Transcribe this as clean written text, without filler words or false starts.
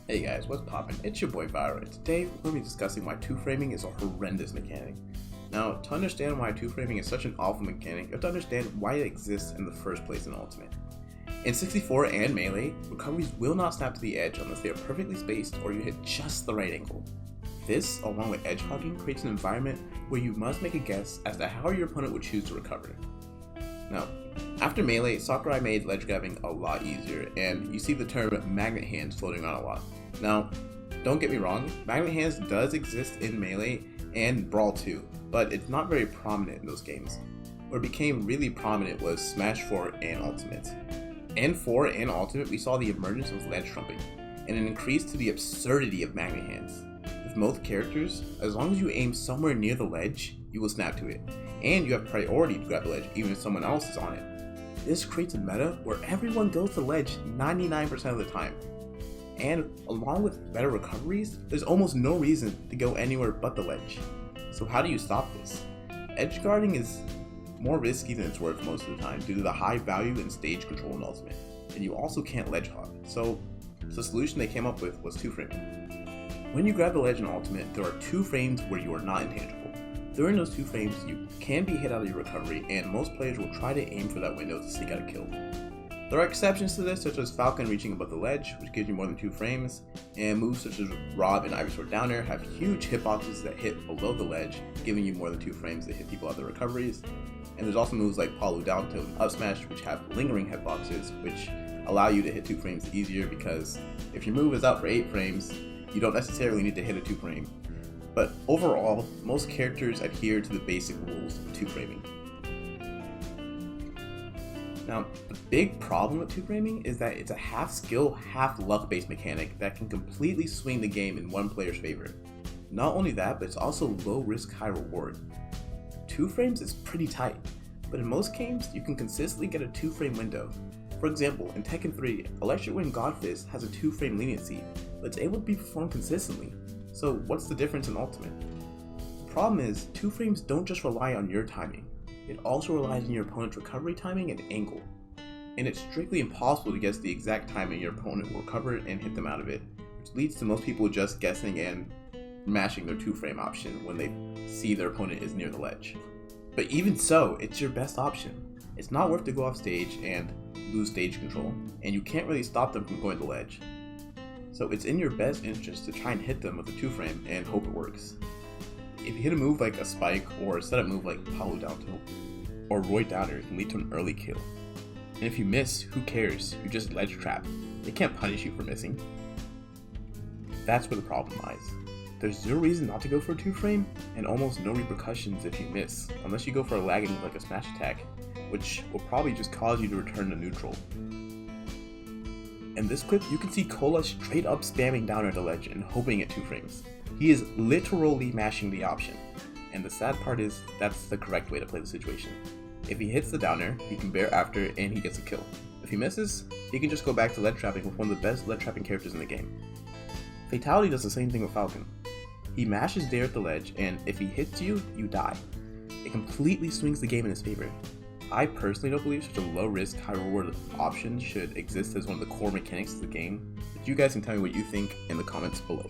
Hey guys, what's poppin'? It's your boy Vyro, and today we're going to be discussing why two-framing is a horrendous mechanic. Now, to understand why two-framing is such an awful mechanic, you have to understand why it exists in the first place in Ultimate. In 64 and Melee, recoveries will not snap to the edge unless they are perfectly spaced or you hit just the right angle. This, along with edge hogging, creates an environment where you must make a guess as to how your opponent would choose to recover. Now, after Melee, Sakurai made ledge grabbing a lot easier, and you see the term magnet hands floating around a lot. Now, don't get me wrong, magnet hands does exist in Melee and Brawl 2, but it's not very prominent in those games. Where it became really prominent was Smash 4 and Ultimate. In 4 and Ultimate, we saw the emergence of ledge trumping, and an increase to the absurdity of magnet hands. With most characters, as long as you aim somewhere near the ledge, you will snap to it, and you have priority to grab the ledge even if someone else is on it. This creates a meta where everyone goes to the ledge 99% of the time. And along with better recoveries, there's almost no reason to go anywhere but the ledge. So how do you stop this? Edge guarding is more risky than it's worth most of the time due to the high value in stage control in Ultimate, and you also can't ledge hog. So the solution they came up with was two-framing. When you grab the ledge in Ultimate, there are 2 frames where you are not intangible. During those 2 frames, you can be hit out of your recovery, and most players will try to aim for that window to sneak out a kill. There are exceptions to this, such as Falcon reaching above the ledge, which gives you more than 2 frames, and moves such as Rob and Ivysaur Downer have huge hitboxes that hit below the ledge, giving you more than 2 frames to hit people out of their recoveries. And there's also moves like Palu down tilt and up smash, which have lingering hitboxes, which allow you to hit 2 frames easier, because if your move is out for 8 frames, you don't necessarily need to hit a 2 frame. But overall, most characters adhere to the basic rules of 2 framing. Now, the big problem with 2 framing is that it's a half skill, half luck based mechanic that can completely swing the game in one player's favor. Not only that, but it's also low risk, high reward. 2 frames is pretty tight, but in most games, you can consistently get a 2 frame window. For example, in Tekken 3, Electric Wind Godfist has a 2 frame leniency, but it's able to be performed consistently. So what's the difference in Ultimate? The problem is, 2 frames don't just rely on your timing. It also relies on your opponent's recovery timing and angle. And it's strictly impossible to guess the exact timing your opponent will recover and hit them out of it, which leads to most people just guessing and mashing their 2 frame option when they see their opponent is near the ledge. But even so, it's your best option. It's not worth to go off stage and lose stage control, and you can't really stop them from going to the ledge. So it's in your best interest to try and hit them with a 2 frame and hope it works. If you hit a move like a spike or a setup move like Palu down tilt or Roy Downer, it can lead to an early kill. And if you miss, who cares? You just ledge trap. They can't punish you for missing. That's where the problem lies. There's zero reason not to go for a 2 frame and almost no repercussions if you miss, unless you go for a lagging move like a smash attack, which will probably just cause you to return to neutral. In this clip, you can see Cola straight up spamming Downer at the ledge and hoping at 2 frames. He is literally mashing the option. And the sad part is, that's the correct way to play the situation. If he hits the Downer, he can bear after and he gets a kill. If he misses, he can just go back to ledge trapping with one of the best ledge trapping characters in the game. Fatality does the same thing with Falcon. He mashes there at the ledge, and if he hits you, you die. It completely swings the game in his favor. I personally don't believe such a low risk, high reward option should exist as one of the core mechanics of the game, but you guys can tell me what you think in the comments below.